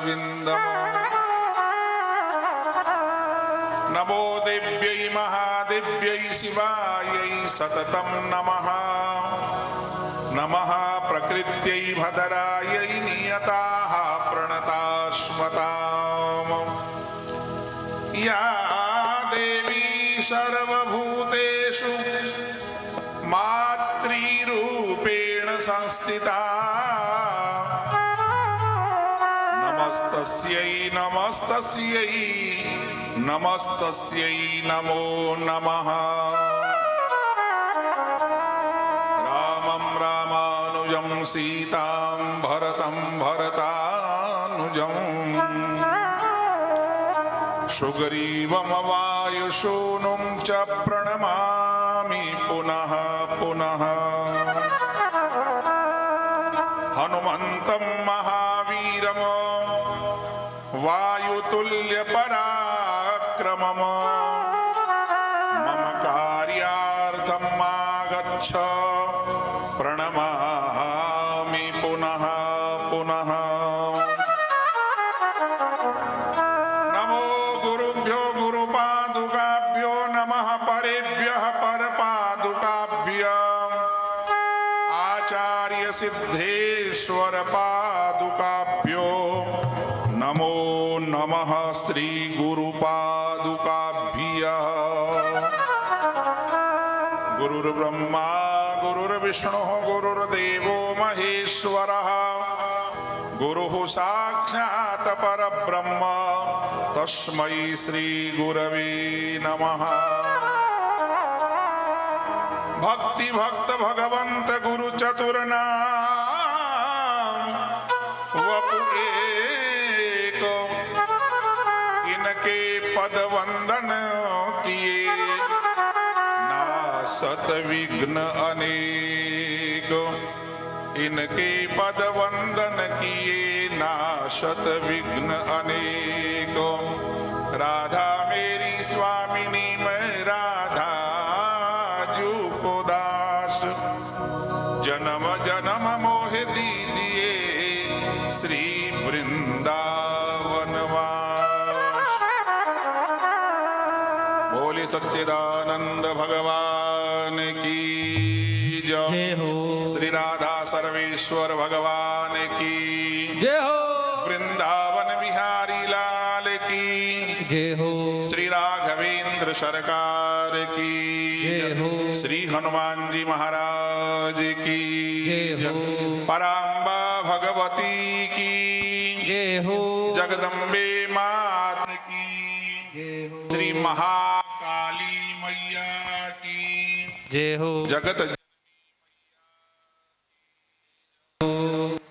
चरणारविन्दम् नमो देव्यै महादेव्यै शिवायै सततं नमः नमः प्रकृत्यै भद्रायै नियताः प्रणतास्मताम् या देवी सर्वभूतेषु मातृरूपेण संस्थिता नमस्तस्यै नमस्तस्यै नमस्तस्यै नमो नमः रामं रामानुजं सीतां भरतं भरतानुजं सुग्रीवं वायुसूनुं च प्रणमामि पुनः पुनः हनुमन्तं महावीरं वायुतुल्यपराक्रमम् मम कार्यार्थम् आगच्छ प्रणमामि पुनः पुनः नमो गुरुभ्यो गुरुपादुकाभ्यो नमः परेभ्यः परपादुकाभ्यः आचार्य सिद्धेश्वर पादुकाभ्यो नमो नमः श्री गुरुपादुकाभ्यः गुरुर्ब्रह्मा गुरुर्विष्णुः गुरुर्देवो महेश्वरः गुरुः साक्षात् परब्रह्म तस्मै श्री गुरवे नमः भक्ति भक्त भगवंत गुरु चतुर्नाम वपु एक इनके पद वंदन किए नासत विघ्न अनेक इनके पद वंदन किए नासत विघ्न अनेक राधा मेरी स्वामिनी मैं राधा जू को दास जन्म जन्म मोह दीजिए श्री वृंदावन वास। बोले सच्चिदानंद भगवान की जय हो। श्री राधा सर्वेश्वर भगवान की जय हो। वृंदावन बिहारी लाल की जय हो। श्री राघवेंद्र सरकार की जय हो। श्री हनुमान जी महाराज की जय हो। पराम्बा भगवती की जय हो। जगदम्बे मात की जय हो। श्री महाकाली मैया की जय हो। जगत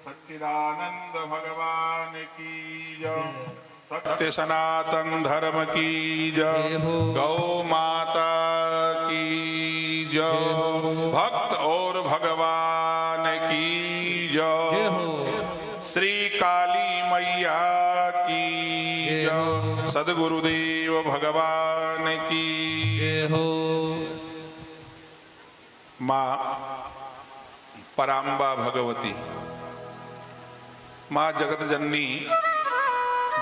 सच्चिदानंद भगवान की जय। सत्य सनातन धर्म की जय। गौ माता की जय। भक्त और भगवान की जय। श्री काली मैया की जय। सद्गुरुदेव भगवान की जय हो। माँ पराम्बा भगवती माँ जगत जननी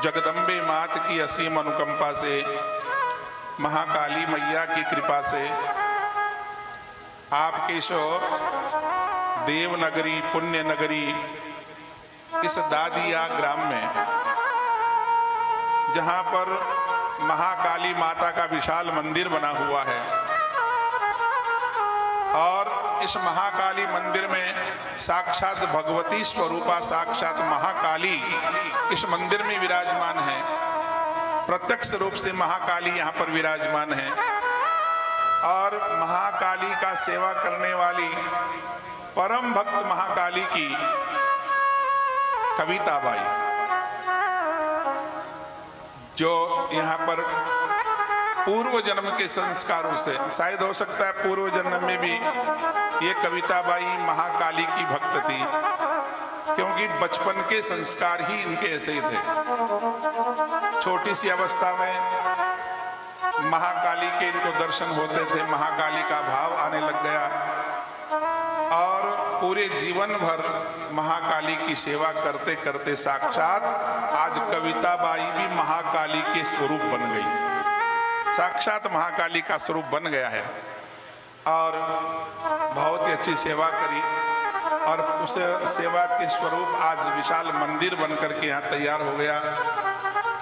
जगदम्बे मात की असीम अनुकंपा से महाकाली मैया की कृपा से आपके सो देवनगरी पुण्य नगरी इस दादिया ग्राम में जहां पर महाकाली माता का विशाल मंदिर बना हुआ है और इस महाकाली मंदिर में साक्षात भगवती स्वरूपा साक्षात महाकाली इस मंदिर में विराजमान है। प्रत्यक्ष रूप से महाकाली यहाँ पर विराजमान है और महाकाली का सेवा करने वाली परम भक्त महाकाली की कविता बाई जो यहाँ पर पूर्व जन्म के संस्कारों से शायद हो सकता है पूर्व जन्म में भी ये कविता बाई महाकाली की भक्त थी क्योंकि बचपन के संस्कार ही इनके ऐसे ही थे। छोटी सी अवस्था में महाकाली के इनको दर्शन होते थे, महाकाली का भाव आने लग गया और पूरे जीवन भर महाकाली की सेवा करते करते साक्षात आज कविताबाई भी महाकाली के स्वरूप बन गई, साक्षात महाकाली का स्वरूप बन गया है और बहुत ही अच्छी सेवा करी और उस सेवा के स्वरूप आज विशाल मंदिर बनकर के यहाँ तैयार हो गया।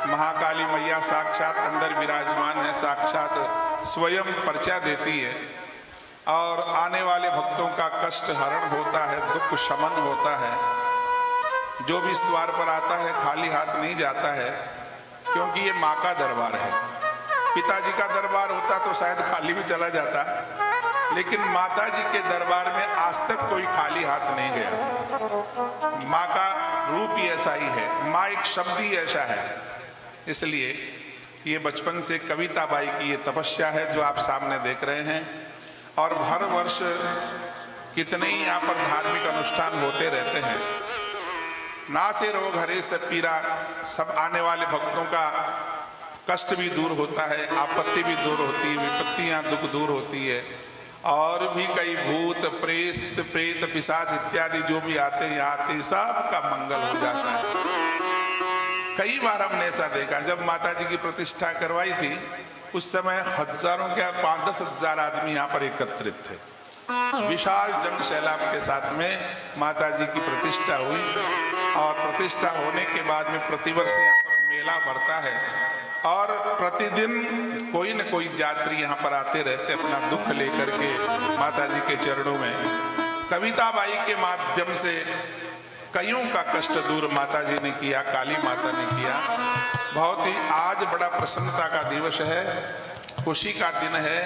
महाकाली मैया साक्षात अंदर विराजमान है, साक्षात स्वयं परिचय देती है और आने वाले भक्तों का कष्ट हरण होता है, दुख शमन होता है। जो भी इस द्वार पर आता है खाली हाथ नहीं जाता है, क्योंकि ये माँ का दरबार है। पिताजी का दरबार होता तो शायद खाली भी चला जाता, लेकिन माता जी के दरबार में आज तक कोई खाली हाथ नहीं गया। माँ का रूप ही ऐसा ही है, माँ एक शब्द ही ऐसा है। इसलिए ये बचपन से कविताबाई की ये तपस्या है जो आप सामने देख रहे हैं और हर वर्ष कितने ही यहाँ पर धार्मिक अनुष्ठान होते रहते हैं। ना से रोग हरे से पीरा, सब आने वाले भक्तों का कष्ट भी दूर होता है, आपत्ति भी दूर होती है, विपत्तियां दुख दूर होती है और भी कई भूत प्रेत पिशाच इत्यादि जो भी आते हैं आते सबका मंगल हो जाता है। कई बार हमने ऐसा देखा, जब माता जी की प्रतिष्ठा करवाई थी उस समय हजारों क्या 5-10 हजार आदमी यहाँ पर एकत्रित थे। विशाल जन सैलाब के साथ में माता जी की प्रतिष्ठा हुई और प्रतिष्ठा होने के बाद में प्रतिवर्ष यहाँ पर मेला भरता है और प्रतिदिन कोई न कोई यात्री यहाँ पर आते रहते अपना दुख लेकर के माता जी के चरणों में। कविताबाई के माध्यम से कईयों का कष्ट दूर माता जी ने किया, काली माता ने किया। बहुत ही आज बड़ा प्रसन्नता का दिवस है, खुशी का दिन है।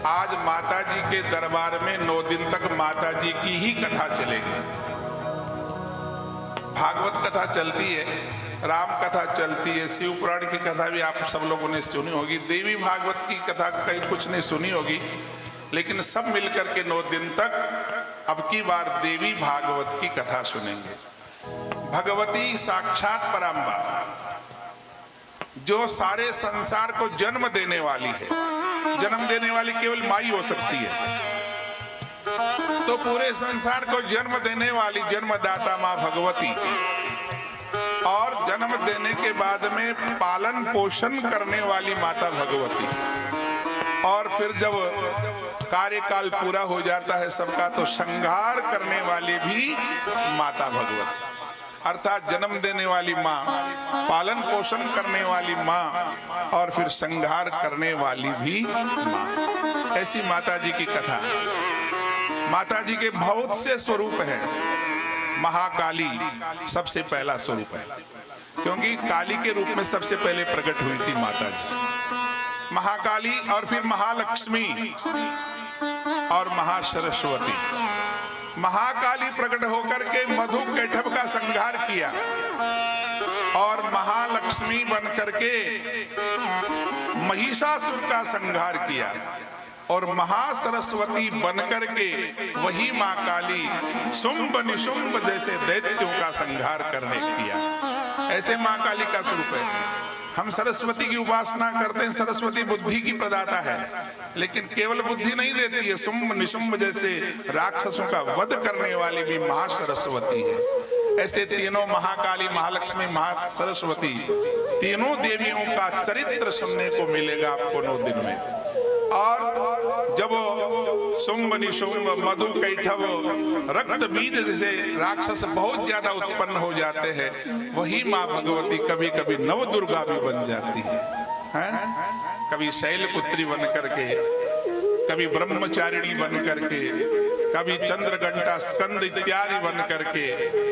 आज माता जी के दरबार में 9 दिन तक माता जी की ही कथा चलेगी। भागवत कथा चलती है, राम कथा चलती है, शिव पुराण की कथा भी आप सब लोगों ने सुनी होगी, देवी भागवत की कथा कहीं कुछ नहीं सुनी होगी, लेकिन सब मिलकर के 9 दिन तक अब की बार देवी भागवत की कथा सुनेंगे। भगवती साक्षात पराम्बा जो सारे संसार को जन्म देने वाली है, जन्म देने वाली केवल माई हो सकती है, तो पूरे संसार को जन्म देने वाली जन्मदाता माँ भगवती और जन्म देने के बाद में पालन पोषण करने वाली माता भगवती और फिर जब कार्यकाल पूरा हो जाता है सबका तो संहार करने वाली भी माता भगवती, अर्थात जन्म देने वाली माँ, पालन पोषण करने वाली माँ और फिर संहार करने वाली भी माँ। ऐसी माता जी की कथा। माता जी के बहुत से स्वरूप हैं। महाकाली सबसे पहला स्वरूप है, क्योंकि काली के रूप में सबसे पहले प्रकट हुई थी माता जी। महाकाली और फिर महालक्ष्मी और महासरस्वती। महाकाली प्रकट होकर के मधु कैटभ का संहार किया और महालक्ष्मी बनकर के महिषासुर का संहार किया और महासरस्वती बनकर के वही माँ काली शुंभ निशुंभ जैसे दैत्यों का संहार करने किया। ऐसे माँ काली का स्वरूप है। हम सरस्वती की उपासना करते हैं, सरस्वती बुद्धि की प्रदाता है, लेकिन केवल बुद्धि नहीं देती है, शुंभ निशुंभ जैसे राक्षसों का वध करने वाली भी महासरस्वती है। ऐसे तीनों महाकाली, महालक्ष्मी, महासरस्वती तीनों देवियों का चरित्र सुनने को मिलेगा आपको 9 दिन में। और जब शुंभ निशुंभ मधु कैटभ रक्त बीज जैसे राक्षस बहुत ज्यादा उत्पन्न हो जाते हैं, वही माँ भगवती कभी कभी नव दुर्गा भी बन जाती है? कभी शैलपुत्री बन करके, कभी ब्रह्मचारिणी बन करके, कभी चंद्रघंटा स्कंद इत्यादि बन करके,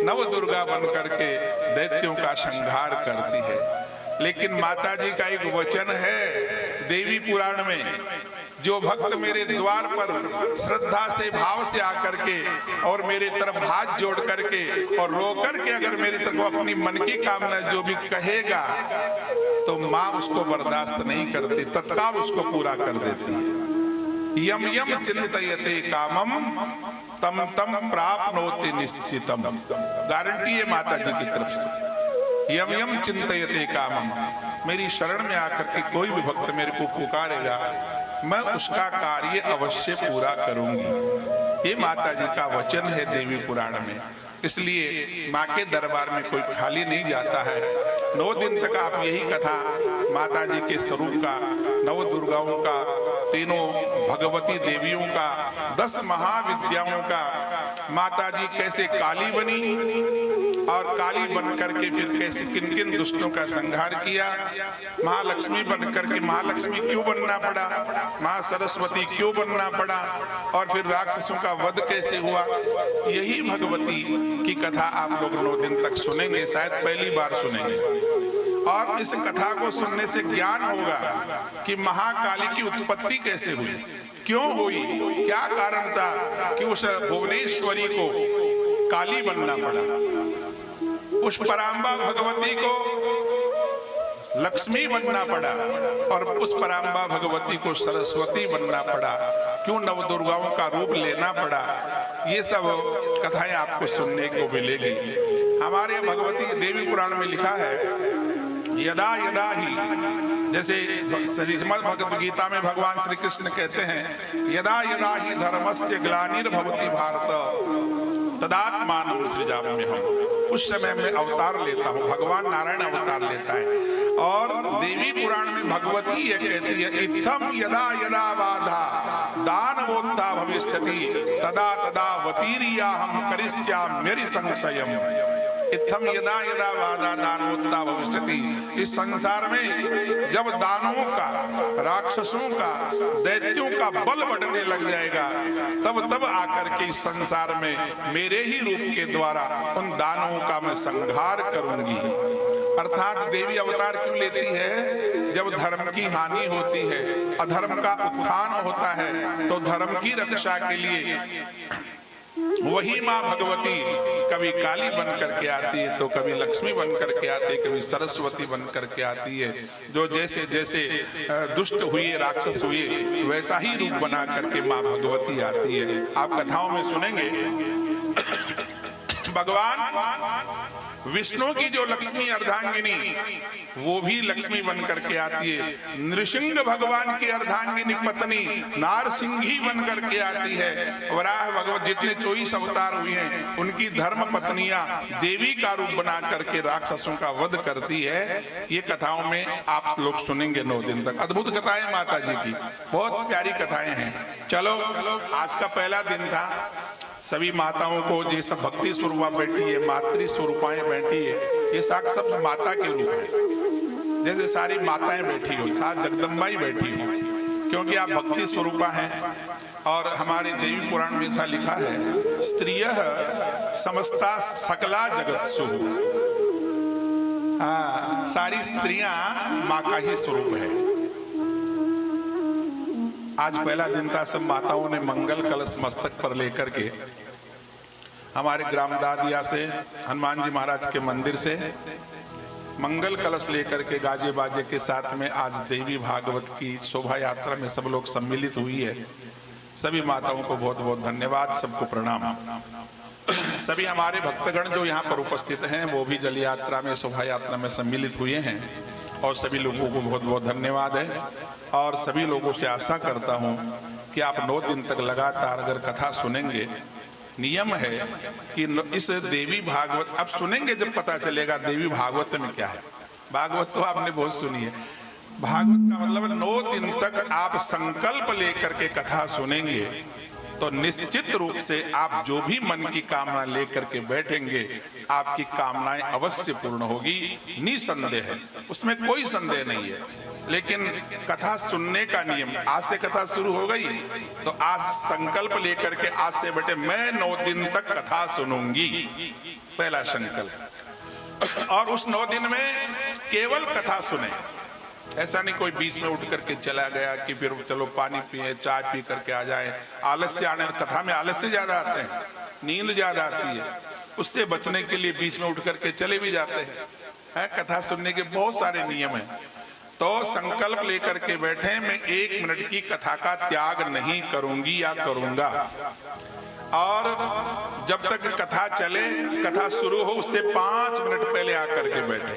नव दुर्गा बन करके दैत्यों का संहार करती है। लेकिन माता जी का एक वचन है देवी पुराण में, जो भक्त मेरे द्वार पर श्रद्धा से भाव से आकर के और मेरे तरफ हाथ जोड़ करके और रो करके अगर मेरी तरफ अपनी मन की कामना जो भी कहेगा तो माँ उसको बर्दाश्त नहीं करती, तत्काल उसको पूरा कर देती है। यम यम चिंतयते कामम तम तम प्राप्नोति निश्चितम। गारंटी है माता जी की तरफ से। यम यम चिंतयते कामम, मेरी शरण में आकर के कोई भी भक्त मेरे को पुकारेगा, मैं उसका कार्य अवश्य पूरा करूंगी। ये माता जी का वचन है देवी पुराण में। इसलिए माँ के दरबार में कोई खाली नहीं जाता है। 9 दिन तक आप यही कथा माता जी के स्वरूप का, नव दुर्गाओं का, तीनों भगवती देवियों का, 10 महाविद्याओं का, माता जी कैसे काली बनी और काली बन करके फिर कैसे किन किन दुष्टों का संहार किया, महालक्ष्मी बन करके महालक्ष्मी क्यों बनना पड़ा, महासरस्वती क्यों बनना पड़ा, और फिर राक्षसों का वध कैसे हुआ, यही भगवती की कथा आप लोग 9 दिन तक सुनेंगे। शायद पहली बार सुनेंगे। और इस कथा को सुनने से ज्ञान होगा कि महाकाली की उत्पत्ति कैसे हुई, क्यों हुई, क्या कारण था कि उस भुवनेश्वरी को काली बनना पड़ा, उस पराम्बा भगवती को लक्ष्मी बनना पड़ा और उस पराम्बा भगवती को सरस्वती बनना पड़ा, क्यों नवदुर्गाओं का रूप लेना पड़ा। ये सब कथाएं आपको सुनने को मिलेगी। हमारे भगवती देवी पुराण में लिखा है, यदा यदा ही, जैसे श्रीमद् भगवद गीता में भगवान श्री कृष्ण कहते हैं, यदा यदा ही धर्मस्य ग्लानिर्भवति भारत तदात्मानं सृजाम्यहम्। उस समय में अवतार लेता हूँ, भगवान नारायण अवतार लेता है। और देवी पुराण में भगवती ये कहती है, इत्थम यदा यदा बाधा दानवोत्था भविष्यति तदा तदा वतीर्याहं करिष्याम्यरि संशयम्। इत्थम यदा यदा बाधा दानवोत्था भविष्यति। इस संसार में जब दानवों का, राक्षसों का, दैत्यों का बल बढ़ने लग जाएगा, तब आकर के इस संसार में मेरे ही रूप के द्वारा उन दानवों का मैं संहार करूंगी। अर्थात देवी अवतार क्यों लेती है? जब धर्म की हानि होती है, अधर्म का उत्थान होता है, तो धर्म की रक्षा के लिए वही माँ भगवती कभी काली बन करके आती है, तो कभी लक्ष्मी बन करके आती है, कभी सरस्वती बन करके आती है। जो जैसे जैसे दुष्ट हुए, राक्षस हुए, वैसा ही रूप बना करके माँ भगवती आती है। आप कथाओं में सुनेंगे भगवान विष्णु की जो लक्ष्मी अर्धांगिनी, वो भी लक्ष्मी बन करके आती है। नृसिंह भगवान की अर्धांगिनी पत्नी नारसिंही बन करके आती है। वराह भगवत जितने 24 अवतार हुए हैं, उनकी धर्म पत्नियां देवी का रूप बना करके राक्षसों का वध करती है। ये कथाओं में आप लोग सुनेंगे 9 दिन तक। अद्भुत कथाएं माता जी की, बहुत प्यारी कथाएं हैं। चलो, आज का पहला दिन था। सभी माताओं को ये सब भक्ति स्वरूपा बैठी है, मातृ स्वरूपाएं बैठी है, ये साक्षात माता के रूप है। जैसे सारी माताएं बैठी हो, साथ जगदम्बा ही बैठी हो, क्योंकि आप भक्ति स्वरूपा हैं। और हमारे देवी पुराण में ऐसा लिखा है, स्त्रियः समस्ता सकला जगत्सु। सारी स्त्रियां माँ का ही स्वरूप है। आज पहला दिन था। सब माताओं ने मंगल कलश मस्तक पर लेकर के हमारे ग्राम दादिया से, हनुमान जी महाराज के मंदिर से मंगल कलश लेकर के गाजे बाजे के साथ में आज देवी भागवत की शोभा यात्रा में सब लोग सम्मिलित हुई है। सभी माताओं को बहुत बहुत धन्यवाद, सबको प्रणाम। सभी हमारे भक्तगण जो यहाँ पर उपस्थित हैं, वो भी जल यात्रा में, शोभा यात्रा में सम्मिलित हुए हैं, और सभी लोगों को बहुत बहुत धन्यवाद है। और सभी लोगों से आशा करता हूं कि आप 9 दिन तक लगातार अगर कथा सुनेंगे, नियम है कि इस देवी भागवत अब सुनेंगे, जब पता चलेगा देवी भागवत में क्या है। भागवत तो आपने बहुत सुनी है, भागवत का मतलब 9 दिन तक आप संकल्प लेकर के कथा सुनेंगे, तो निश्चित रूप से आप जो भी मन की कामना लेकर के बैठेंगे, आपकी कामनाएं अवश्य पूर्ण होगी, निसंदेह है, उसमें कोई संदेह नहीं है। लेकिन कथा सुनने का नियम, आज से कथा शुरू हो गई तो आज संकल्प लेकर के आज से बैठे, मैं 9 दिन तक कथा सुनूंगी, पहला संकल्प। और उस 9 दिन में केवल कथा सुने, ऐसा नहीं कोई बीच में उठ करके चला गया कि फिर चलो पानी पिए, चाय पी करके आ जाए। आलस्य आने, कथा में आलस्य ज्यादा आते हैं, नींद ज्यादा आती है, उससे बचने के लिए बीच में उठ करके चले भी जाते हैं। कथा सुनने के बहुत सारे नियम हैं। तो संकल्प लेकर के बैठे, मैं 1 मिनट की कथा का त्याग नहीं करूंगी या करूंगा। और जब तक कथा चले, कथा शुरू हो उससे 5 मिनट पहले आकर के बैठे,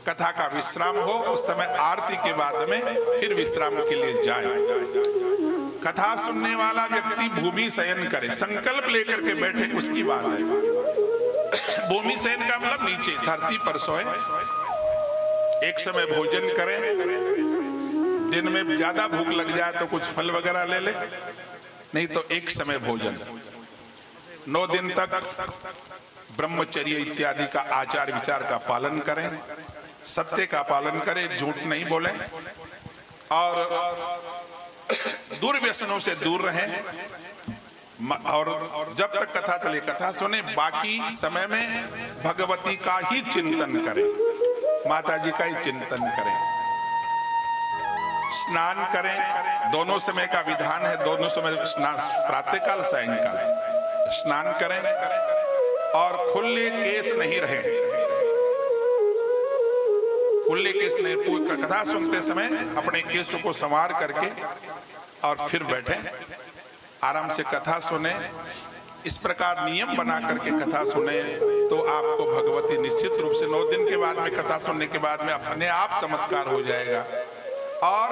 कथा का विश्राम हो, उस समय आरती के बाद में फिर विश्राम के लिए जाए। कथा सुनने वाला व्यक्ति भूमि शयन करे, संकल्प लेकर के बैठे, उसकी बात है। भूमि शयन का मतलब नीचे धरती पर सोए, एक समय भोजन करें, दिन में ज्यादा भूख लग जाए तो कुछ फल वगैरह ले ले, नहीं तो एक समय भोजन। 9 दिन तक ब्रह्मचर्य इत्यादि का आचार विचार का पालन करें, सत्य का पालन करें, झूठ नहीं बोलें और दुर्व्यसनों से दूर रहें। और जब तक कथा चले कथा सुने, बाकी समय में भगवती का ही चिंतन करें, माता जी का ही चिंतन करें। स्नान करें, दोनों समय का विधान है, दोनों समय स्नान, प्रातःकाल सायंकाल स्नान करें और खुले केस नहीं रहे, खुले केस नहीं। कथा सुनते समय अपने केसों को संवार करके और फिर बैठे, आराम से कथा सुने। इस प्रकार नियम बना करके कथा सुने तो आपको भगवती निश्चित रूप से 9 दिन के बाद में, कथा सुनने के बाद में अपने आप चमत्कार हो जाएगा और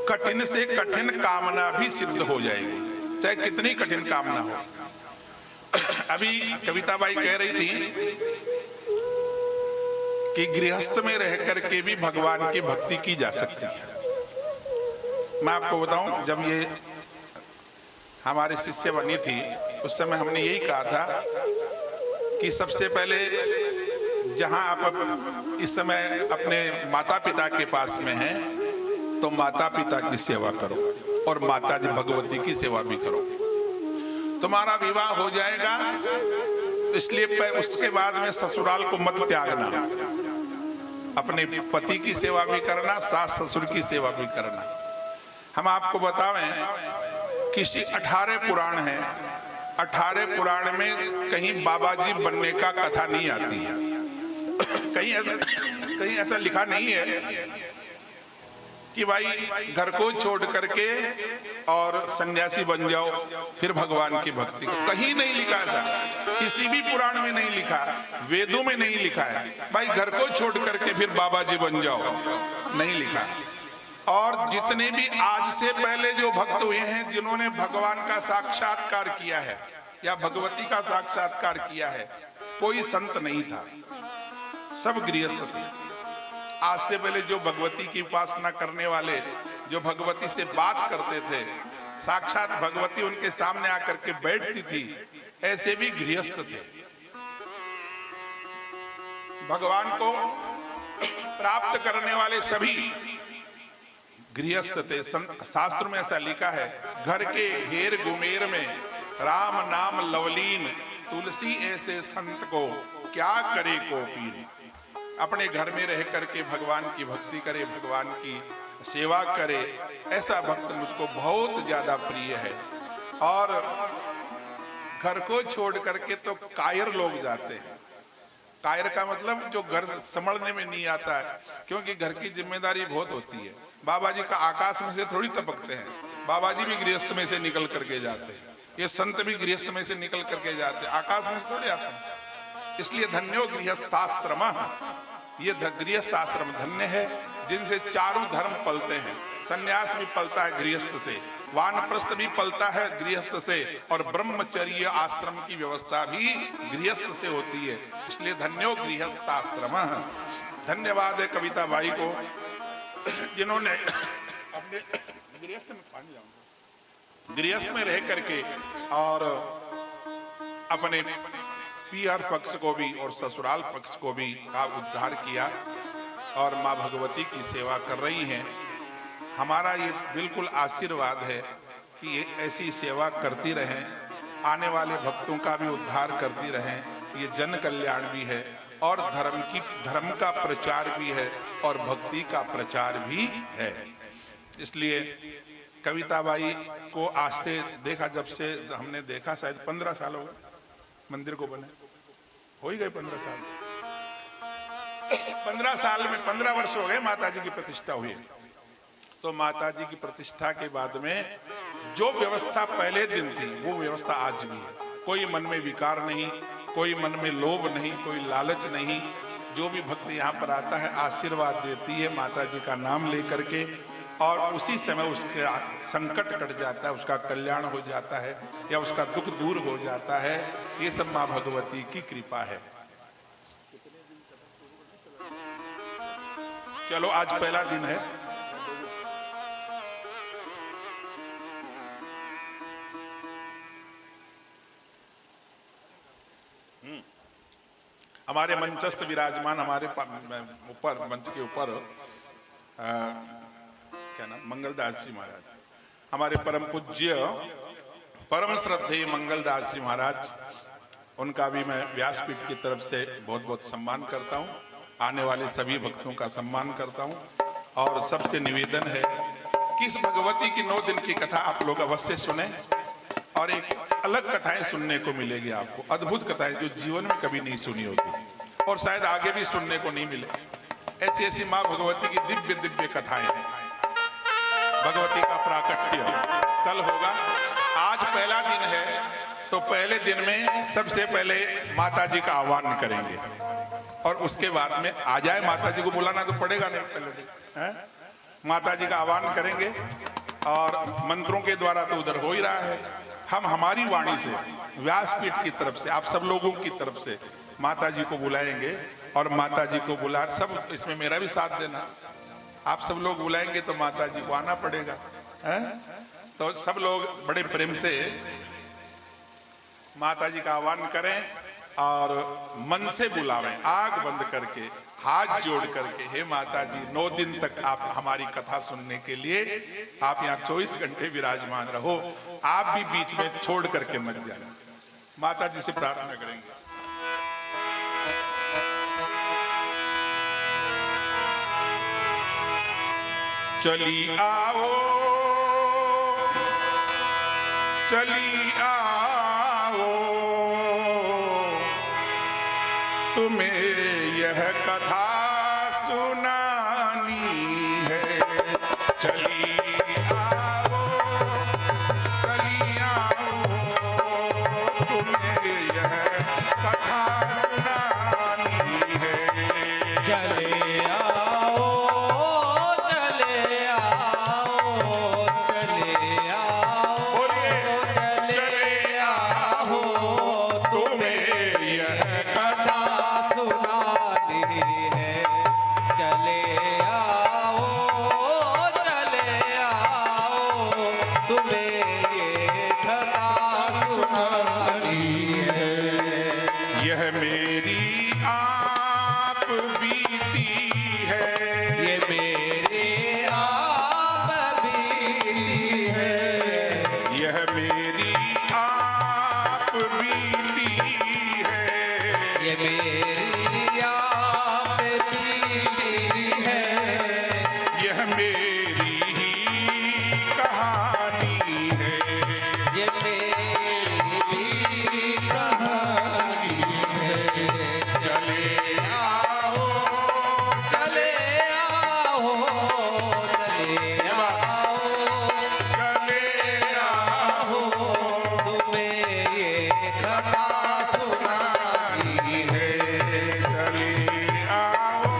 कठिन से कठिन कामना भी सिद्ध हो जाएगी, चाहे कितनी कठिन कामना हो। अभी कविता बाई कह रही थी कि गृहस्थ में रह करके भी भगवान की भक्ति की जा सकती है। मैं आपको बताऊं, जब ये हमारे शिष्य बनी थी उस समय हमने यही कहा था कि सबसे पहले जहां आप इस समय अपने माता पिता के पास में हैं तो माता पिता की सेवा करो और माता जी भगवती की सेवा भी करो, तुम्हारा विवाह हो जाएगा। इसलिए उसके बाद में ससुराल को मत त्यागना, अपने पति की सेवा भी करना, सास ससुर की सेवा भी करना। हम आपको बतावें, किसी 18 पुराण है, 18 पुराण में कहीं बाबा जी बनने का कथा नहीं आती है, कहीं ऐसा लिखा नहीं है कि भाई घर को छोड़ करके और सन्यासी बन जाओ फिर भगवान की भक्ति को, कहीं नहीं लिखा ऐसा, किसी भी पुराण में नहीं लिखा, वेदों में नहीं लिखा है भाई घर को छोड़ करके फिर बाबा जी बन जाओ, नहीं लिखा। और जितने भी आज से पहले जो भक्त हुए हैं जिन्होंने भगवान का साक्षात्कार किया है या भगवती का साक्षात्कार किया है, कोई संत नहीं था, सब गृहस्थ थे। आज से पहले जो भगवती की उपासना करने वाले, जो भगवती से बात करते थे, साक्षात भगवती उनके सामने आकर के बैठती थी, ऐसे भी गृहस्थ थे। भगवान को प्राप्त करने वाले सभी गृहस्थ थे। शास्त्र में ऐसा लिखा है, घर के घेर गुमेर में राम नाम लवलीन, तुलसी ऐसे संत को क्या करे को पीर। अपने घर में रह करके भगवान की भक्ति करे, भगवान की सेवा करे, ऐसा भक्त मुझको बहुत ज्यादा प्रिय है। और घर को छोड़ करके तो कायर लोग जाते हैं। कायर का मतलब जो घर संभलने में नहीं आता है, क्योंकि घर की जिम्मेदारी बहुत होती है। बाबा जी का आकाश में से थोड़ी टपकते हैं, बाबा जी भी गृहस्थ में से निकल करके जाते हैं, ये संत भी गृहस्थ में से निकल करके जाते हैं, आकाश में से थोड़े आते हैं। इसलिए धन्यो गृहस्थाश्रम, ये गृहस्थ आश्रम धन्य है जिनसे चारों धर्म पलते हैं। सन्यास भी पलता है गृहस्थ से, वानप्रस्थ भी पलता है गृहस्थ से, और ब्रह्मचर्य आश्रम की व्यवस्था भी गृहस्थ से होती है। इसलिए धन्यो गृहस्थाश्रम। धन्यवाद है कविता बाई को जिन्होंने अपने गृहस्थ में रह करके और अपने पीहर पक्ष को भी और ससुराल पक्ष को भी का उद्धार किया और माँ भगवती की सेवा कर रही हैं। हमारा ये बिल्कुल आशीर्वाद है कि ये ऐसी सेवा करती रहें, आने वाले भक्तों का भी उद्धार करती रहें। ये जन कल्याण भी है और धर्म का प्रचार भी है और भक्ति का प्रचार भी है। इसलिए कविता बाई को आज से देखा, जब से हमने देखा, शायद 15 साल हो गए मंदिर को बने, हो ही गए 15 साल। 15 साल में 15 वर्ष हो गए माता जी की प्रतिष्ठा हुई। तो माता जी की प्रतिष्ठा के बाद में जो व्यवस्था पहले दिन थी वो व्यवस्था आज भी है। कोई मन में विकार नहीं, कोई मन में लोभ नहीं, कोई लालच नहीं। जो भी भक्त यहाँ पर आता है आशीर्वाद देती है माता जी का नाम लेकर के, और उसी समय उसका संकट कट जाता है, उसका कल्याण हो जाता है या उसका दुख दूर हो जाता है। ये सब मां भगवती की कृपा है। चलो आज पहला दिन है। हमारे मंचस्थ विराजमान हमारे ऊपर मंच के ऊपर क्या नाम, मंगलदास जी महाराज, हमारे परम पूज्य परम श्रद्धेय मंगलदास जी महाराज, उनका भी मैं व्यासपीठ की तरफ से बहुत बहुत सम्मान करता हूँ। आने वाले सभी भक्तों का सम्मान करता हूँ और सबसे निवेदन है कि इस भगवती की 9 दिन की कथा आप लोग अवश्य सुने और एक अलग कथाएं सुनने को मिलेगी आपको, अद्भुत कथाएं जो जीवन में कभी नहीं सुनी होती और शायद आगे भी सुनने को नहीं मिले। ऐसी ऐसी माँ भगवती की दिव्य दिव्य कथाएं। भगवती का प्राकट्य कल होगा। आज पहला दिन है तो पहले दिन में सबसे पहले माता जी का आह्वान करेंगे और उसके बाद में आ जाए, माता जी को बुलाना तो पड़ेगा नहीं, पहले दिन है माता जी का आह्वान करेंगे और मंत्रों के द्वारा तो उधर हो ही रहा है। हम हमारी वाणी से व्यासपीठ की तरफ से आप सब लोगों की तरफ से माता जी को बुलाएंगे और माता जी को बुला, सब इसमें मेरा भी साथ देना, आप सब लोग बुलाएंगे तो माता जी को आना पड़ेगा है? तो सब लोग बड़े प्रेम से माता जी का आह्वान करें और मन से बुलावें, आग बंद करके हाथ जोड़ करके, हे माता जी 9 दिन तक आप हमारी कथा सुनने के लिए आप यहाँ 24 घंटे विराजमान रहो, आप भी बीच में छोड़ करके मत जाना। माता जी से प्रार्थना करेंगे। चली आओ चली आओ, तुम्हें यह कथा सुनानी है। चली आओ तुम्हें यह कथा सुनानी है। चले आओ चले आओ चले आओ, बोलिए चले आओ तुम्हें यह कथा सुनानी है। चले आओ तुम्हें ये कथा सुनानी है। यह मेरी आप बीती है, ये मेरे आप बीती है। यह मेरी आप बीती है, ये मेरी आप बीती है। यह मेरी ही कहानी है। ये मेरी भी कहानी है। चले आओ चले आओ चले आओ, चले आओ तुम्हें ये कथा सुनानी है। चले आओ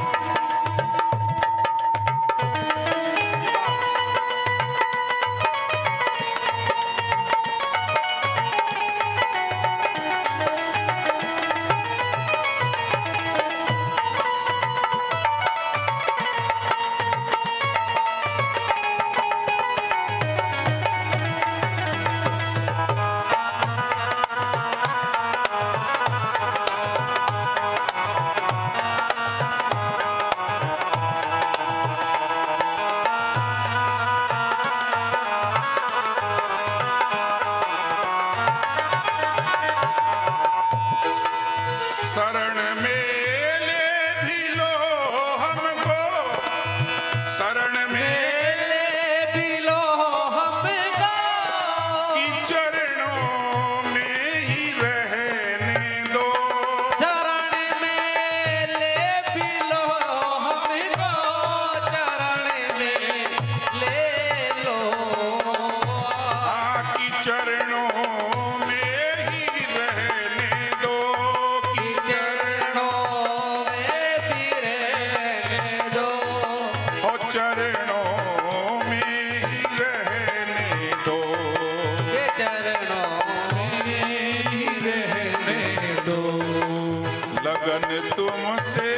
लगन तुमसे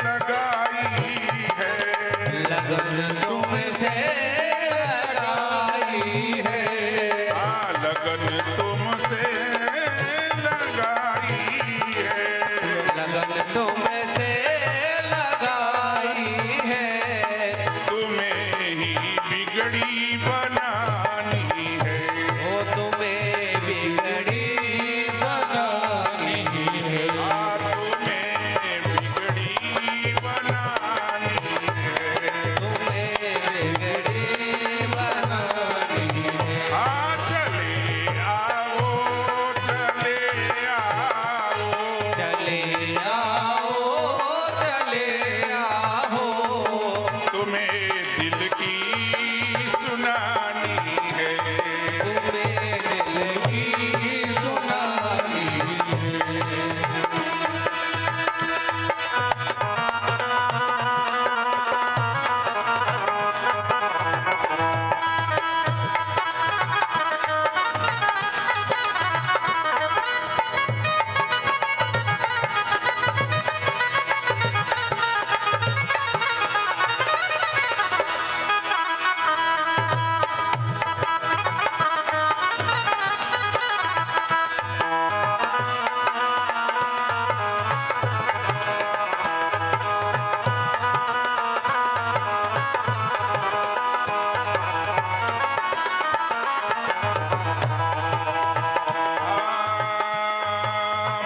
लगाई है, लगन तुमसे लगाई है, लगन तुमसे लगाई है, लगन तुमसे लगाई है, तुम्हें ही बिगड़ी बनानी है, वो तुम्हें बिगड़ी बनानी है, तुम्हें बिगड़ी बनानी है, तुम्हें बिगड़ी बनानी है। चले आओ चले आओ, चले आओ चले आओ, तुम्हें दिल की सुनानी है, तुम्हें दिल की सुनानी है।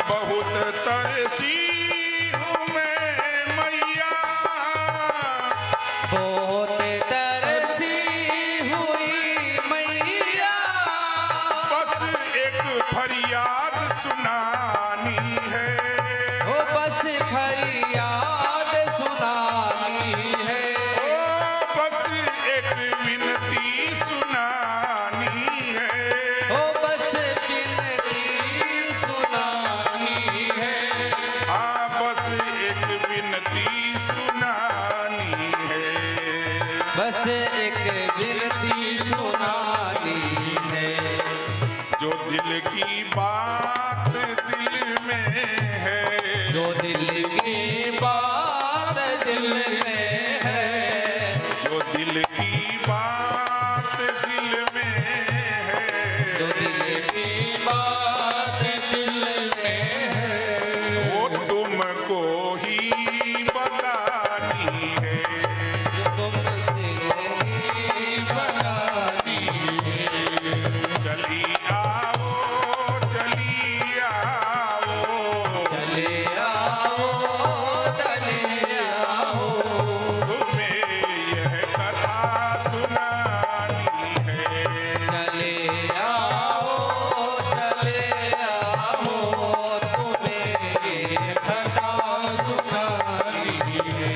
बहुत तरसी हूँ मैं मैया, बहुत तरसी हुई मैया, बस एक फरियाद सुनानी है, ओ बस फरियाद सुनानी है, बस एक विनती सुनानी है, ओ बस बिनती सुनानी है, बस एक विनती सुनानी है, बस एक विनती सुनानी है। जो दिल की बात दिल में है, जो दिल की बात दिल में है, जो दिल की बात दिल में है, जो दिल की बात दिल में है, वो तुमको ही बतानी है, तुम दिल की बनानी है। चली आओ चली आओ, चले आओ चले आओ, तुम्हें यह कथा सुनानी है, चले आओ चले आओ, तुम्हें ये कथा सुनानी है।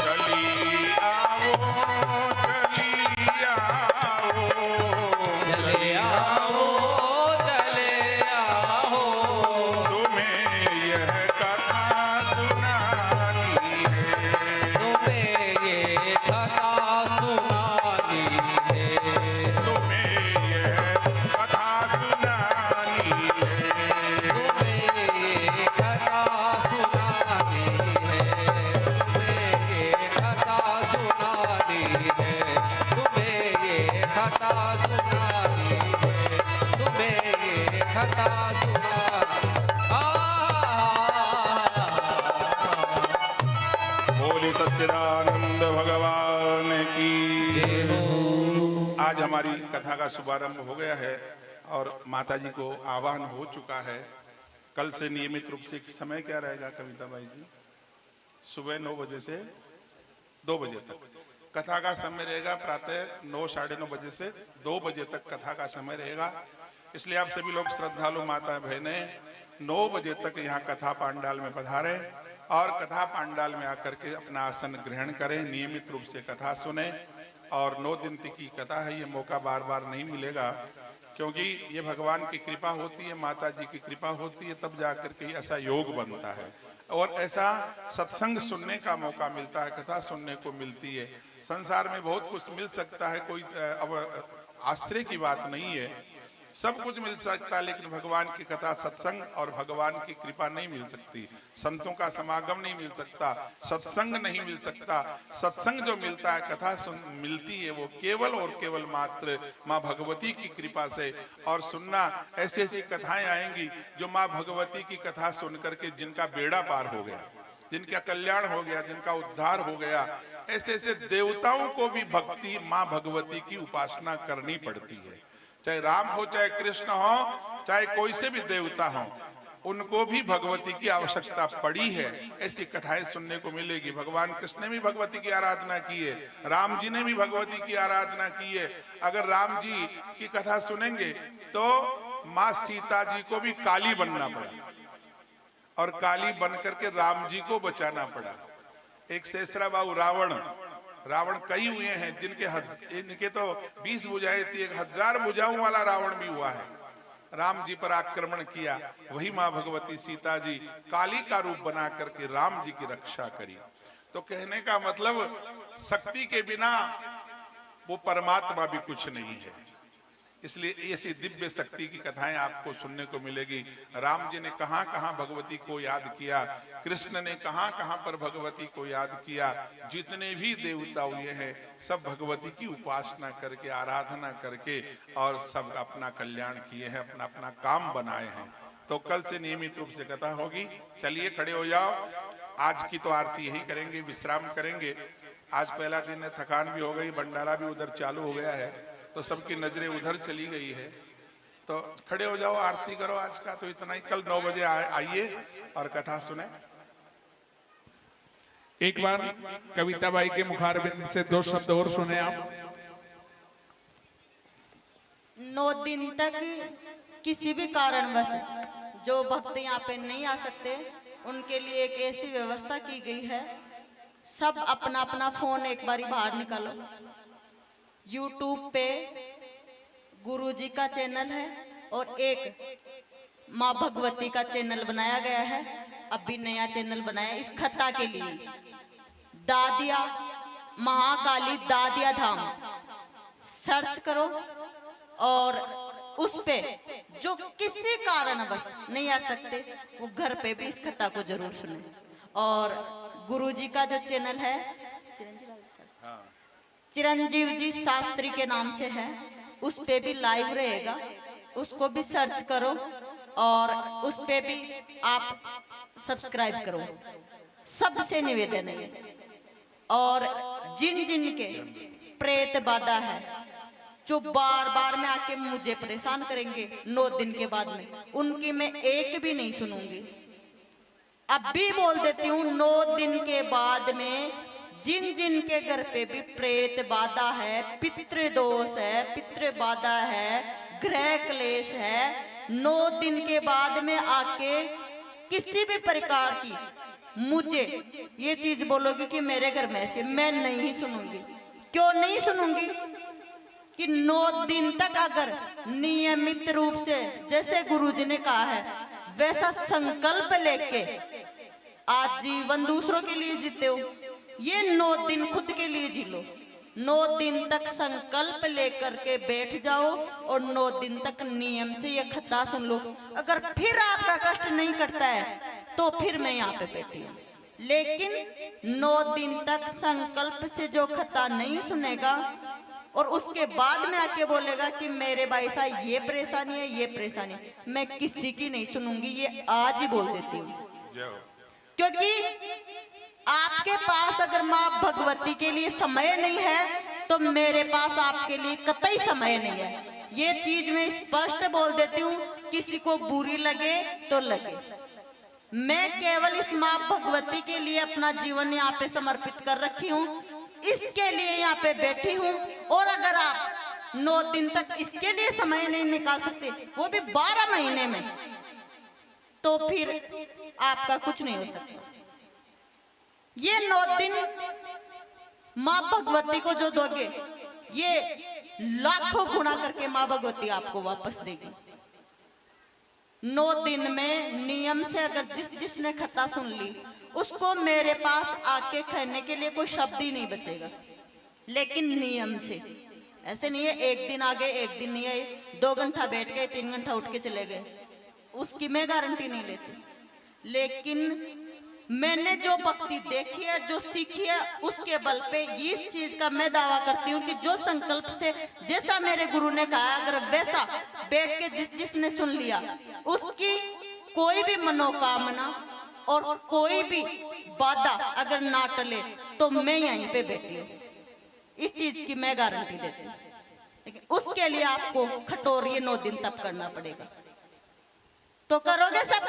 चली आओ चली आओ, चले आओ चले आओ, तुम्हें यह कथा सुनानी है, तुम्हें ये कथा सुनानी है, तुम्हें यह कथा सुनानी है, तुम्हें ये कथा सुनानी है, तुम्हें ये कथा सुनानी है, तुम्हें ये कथा सुनानी है, तुम्हें ये कथा सुनानी। बोले सच्चिदानंद भगवान की जय हो। आज हमारी कथा का शुभारंभ हो गया है और माता जी को आह्वान हो चुका है। कल से नियमित रूप से समय क्या रहेगा कविता भाई जी? सुबह 9 बजे से 2 बजे तक कथा का समय रहेगा। प्रातः 9 साढ़े 9 बजे से 2 बजे तक कथा का समय रहेगा। इसलिए आप सभी लोग श्रद्धालु माता बहनें 9 बजे तक यहाँ कथा पांडाल में पधारे और कथा पांडाल में आकर के अपना आसन ग्रहण करें, नियमित रूप से कथा सुने। और 9 दिन तक की कथा है, ये मौका बार बार नहीं मिलेगा, क्योंकि ये भगवान की कृपा होती है, माता जी की कृपा होती है, तब जाकर के ऐसा योग बनता है और ऐसा सत्संग सुनने का मौका मिलता है, कथा सुनने को मिलती है। संसार में बहुत कुछ मिल सकता है, कोई अब आश्चर्य की बात नहीं है, सब कुछ मिल सकता है, लेकिन भगवान की कथा सत्संग और भगवान की कृपा नहीं मिल सकती। संतों का समागम नहीं मिल सकता, सत्संग नहीं मिल सकता। सत्संग जो मिलता है, कथा मिलती है, वो केवल और केवल मात्र माँ भगवती की कृपा से। और सुनना, ऐसी ऐसी कथाएं आएंगी जो माँ भगवती की कथा सुन करके जिनका बेड़ा पार हो गया, जिनका कल्याण हो गया, जिनका उद्धार हो गया, ऐसे ऐसे देवताओं को भी भक्ति माँ भगवती की उपासना करनी पड़ती है। चाहे राम हो, चाहे कृष्ण हो, चाहे कोई से भी देवता हो, उनको भी भगवती की आवश्यकता पड़ी है। ऐसी कथाएं सुनने को मिलेगी। भगवान कृष्ण ने भी भगवती की आराधना की है, राम जी ने भी भगवती की आराधना की है। अगर राम जी की कथा सुनेंगे तो माँ सीता जी को भी काली बनना पड़ा और काली बन करके राम जी को बचाना पड़ा। एक शेषरा बाबू रावण कई हुए हैं, इनके तो 20 भुजाएं थी, 1000 भुजाओं वाला रावण भी हुआ है। राम जी पर आक्रमण किया, वही माँ भगवती सीता जी काली का रूप बना करके राम जी की रक्षा करी। तो कहने का मतलब, शक्ति के बिना वो परमात्मा भी कुछ नहीं है। इसलिए ऐसी दिव्य शक्ति की कथाएं आपको सुनने को मिलेगी। राम जी ने कहां कहां भगवती को याद किया, कृष्ण ने कहां कहां पर भगवती को याद किया। जितने भी देवता हुए हैं, सब भगवती की उपासना करके, आराधना करके और सब अपना कल्याण किए हैं, अपना अपना काम बनाए हैं। तो कल से नियमित रूप से कथा होगी। चलिए खड़े हो जाओ। आज की तो आरती यही करेंगे, विश्राम करेंगे। आज पहला दिन है, थकान भी हो गई, भंडारा भी उधर चालू हो गया है, तो सबकी नजरें उधर चली गई है। तो खड़े हो जाओ, आरती करो आज का। तो इतना ही, कल 9 बजे आइए और कथा सुने। एक बार कविता बाई के मुखारबिंद से 2 शब्द और सुने आप। 9 दिन तक किसी भी कारणवश जो भक्त यहाँ पे नहीं आ सकते, उनके लिए एक ऐसी व्यवस्था की गई है। सब अपना अपना फोन एक बारी बाहर निकालो। YouTube पे गुरुजी का चैनल है और एक माँ भगवती का चैनल बनाया गया है। अभी नया चैनल बनाया इस कथा के लिए, दादिया महाकाली दादिया धाम सर्च करो और उस पे जो किसी कारणवश नहीं आ सकते, वो घर पे भी इस कथा को जरूर सुने। और गुरुजी का जो चैनल है चिरंजीव जी शास्त्री के नाम से है, उस पे भी लाइव रहेगा, उसको भी सर्च करो और उस पे भी आप सब्सक्राइब करो। सबसे निवेदन है। और जिन जिन के प्रेत बाधा है, जो बार बार में आके मुझे परेशान करेंगे 9 दिन के बाद में, उनकी मैं एक भी नहीं सुनूंगी। अब भी बोल देती हूँ, 9 दिन के बाद में जिन जिन के घर पे भी प्रेत बाधा है, पितृ दोष है, पितृ बाधा है, ग्रह क्लेश है, 9 दिन के बाद में आके किसी भी प्रकार की मुझे ये चीज बोलोगे कि मेरे घर में ऐसे, मैं नहीं सुनूंगी। क्यों नहीं सुनूंगी? कि 9 दिन तक अगर नियमित रूप से, जैसे गुरुजी ने कहा है, वैसा संकल्प लेके आजीवन दूसरों के लिए जीते हो, ये 9 दिन खुद के लिए जी लो। 9 दिन तक संकल्प लेकर के बैठ जाओ और 9 दिन तक नियम से ये कथा सुन लो। अगर फिर आपका कष्ट नहीं करता है तो फिर मैं यहाँ पे बैठी हूँ। लेकिन 9 दिन तक संकल्प से जो कथा नहीं सुनेगा और उसके बाद में आके बोलेगा कि मेरे भाई साहब ये परेशानी है, ये परेशानी है, मैं किसी की नहीं सुनूंगी। ये आज ही बोल देती हूँ, क्योंकि आपके पास अगर माँ भगवती के लिए समय नहीं है तो मेरे पास आपके लिए कतई समय नहीं है। ये चीज मैं स्पष्ट बोल देती हूँ, किसी को बुरी लगे तो लगे। मैं केवल इस माँ भगवती के लिए अपना जीवन यहाँ पे समर्पित कर रखी हूँ, इसके लिए यहाँ पे बैठी हूँ। और अगर आप 9 दिन तक इसके लिए समय नहीं निकाल सकते, वो भी 12 महीने में, तो फिर आपका कुछ नहीं हो सकता। ये 9 दिन माँ भगवती को जो दोगे, ये लाखों गुना करके माँ भगवती आपको वापस देगी। 9 दिन में नियम से अगर जिसने कथा सुन ली, उसको मेरे पास आके कहने के लिए कोई शब्द ही नहीं बचेगा। लेकिन नियम से, ऐसे नहीं है एक दिन आ गए एक दिन नहीं आए, 2 घंटा बैठ गए 3 घंटा उठ के चले गए, उसकी मैं गारंटी नहीं लेती। लेकिन मैंने जो भक्ति देखी है, जो सीखी है, उसके बल पे इस चीज का मैं दावा करती हूँ कि जो संकल्प से, जैसा मेरे गुरु ने कहा, अगर वैसा बैठ के जिसने सुन लिया, उसकी कोई भी मनोकामना और कोई भी बाधा अगर ना टले, तो मैं यहीं पे बैठी हूँ, इस चीज की मैं गारंटी देती हूँ। लेकिन उसके लिए आपको कठोर ये 9 दिन तप करना पड़ेगा। तो करोगे सब?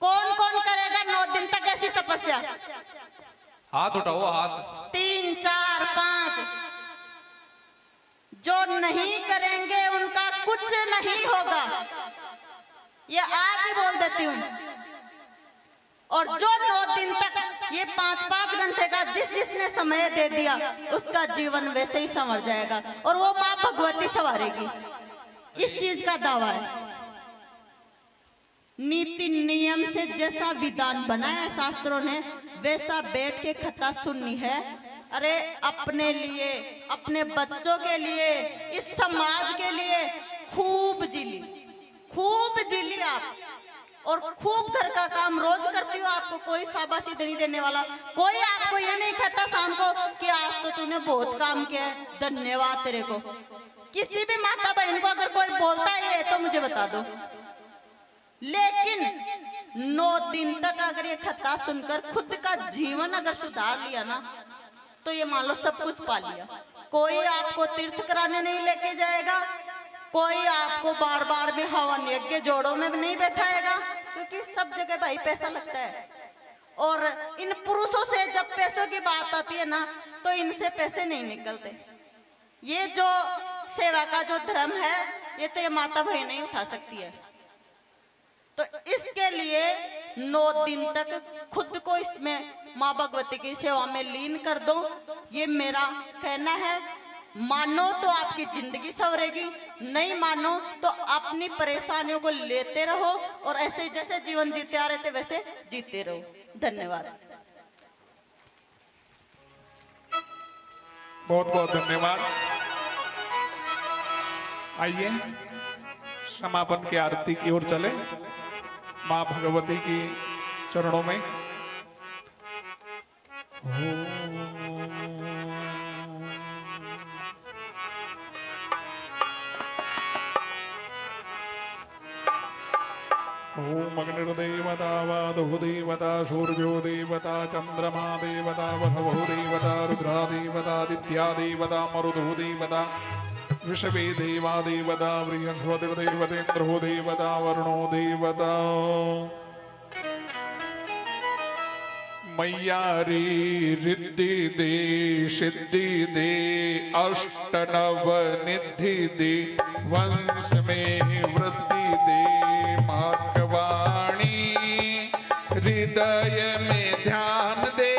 कौन कौन करेगा 9 दिन तक ऐसी तपस्या? हाथ उठाओ, हाथ। 3 4 5। जो नहीं करेंगे उनका कुछ नहीं होगा, ये आज ही बोल देती हूँ। और जो 9 दिन तक ये 5-5 घंटे का जिसने समय दे दिया, उसका जीवन वैसे ही संवर जाएगा और वो माँ भगवती संवारेगी, इस चीज का दावा है। नीति नियम से जैसा विधान बनाया शास्त्रों ने, वैसा बैठ के कथा सुननी है। अरे अपने लिए, अपने बच्चों के लिए, इस समाज के लिए खूब जिली आप, और खूब घर का काम रोज करती हो। आपको कोई शाबाशी नहीं देने वाला, कोई आपको ये नहीं कहता शाम को कि आज तो तूने बहुत काम किया है, धन्यवाद तेरे को। किसी भी माता बहन को अगर कोई बोलता है तो मुझे बता दो। लेकिन 9 दिन तक अगर ये कथा सुनकर खुद का जीवन अगर सुधार लिया ना, तो ये मान लो सब कुछ पा लिया। कोई आपको तीर्थ कराने नहीं लेके जाएगा, कोई आपको बार बार में हवन यज्ञ जोड़ों में भी नहीं बैठाएगा, क्योंकि सब जगह भाई पैसा लगता है। और इन पुरुषों से जब पैसों की बात आती है ना, तो इनसे पैसे नहीं निकलते। ये जो सेवा का जो धर्म है, ये तो ये माता बहन नहीं उठा सकती है। तो इसके लिए 9 दिन तक खुद को इसमें माँ भगवती की सेवा में लीन कर दो, ये मेरा कहना है। मानो तो आपकी जिंदगी संवरेगी, नहीं मानो तो अपनी परेशानियों को लेते रहो और ऐसे जैसे जीवन जीते आ रहे थे वैसे जीते रहो। धन्यवाद। बहुत बहुत धन्यवाद। आइए समापन की आरती की ओर चले, माँ भगवती की चरणों में। ओम अग्निर्देवता वादुदेवता सूर्यो देवता चंद्रमा देवता वसवो देवता रुद्रा देवता आदित्या देवता मरुतो देवता विषवे देवा देवता बृहस्पतिर्देवतेन्द्रो देवता वरुणो देवता। मैया रे रिद्धि दे सिद्धि दे अष्ट नव निधि दे वंश में वृद्धि दे मार्गवाणी हृदय में ध्यान दे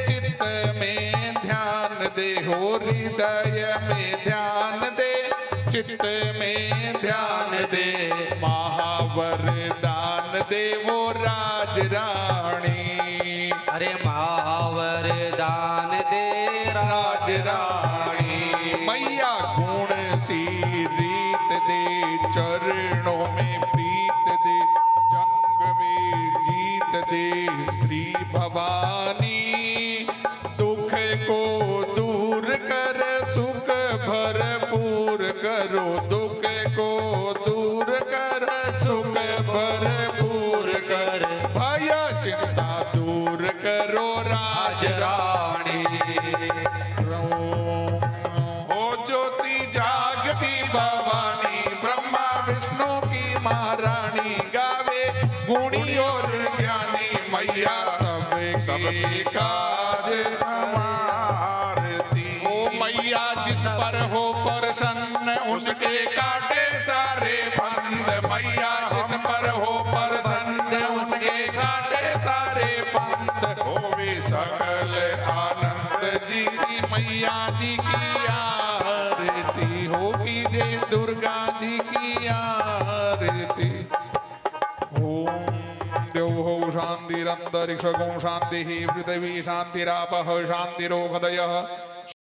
चित्त में ध्यान दे हो हृदय में ध्यान दे चित्त में ध्यान दे महावरदान दे वो राज रानी। अरे महावरदान दे राज रानी। मैया गुण सी रीत दे चरणों में प्रीत दे जंग में जीत दे श्री भवानी। दुख को दूर कर सुख भरपूर करो दुख को दूर कर सुख भरपूर कर भय चिंता दूर करो राज रानी। हो ज्योति जागती भवानी ब्रह्मा विष्णु की महारानी गावे सबके काज संवारती। ओ मैया जिस पर हो प्रसन्न उसके काटे सारे बंद, मैया जिस पर हो प्रसन्न उसके काटे सारे पंथ। होवे सकल आनंद जी। मैया जी की आरती होगी जय दुर्गा जी की आरती। ओम द्यौः शान्तिरन्तरिक्षगो शान्तिः पृथिवी शान्तिरापः शान्तिरोहदयः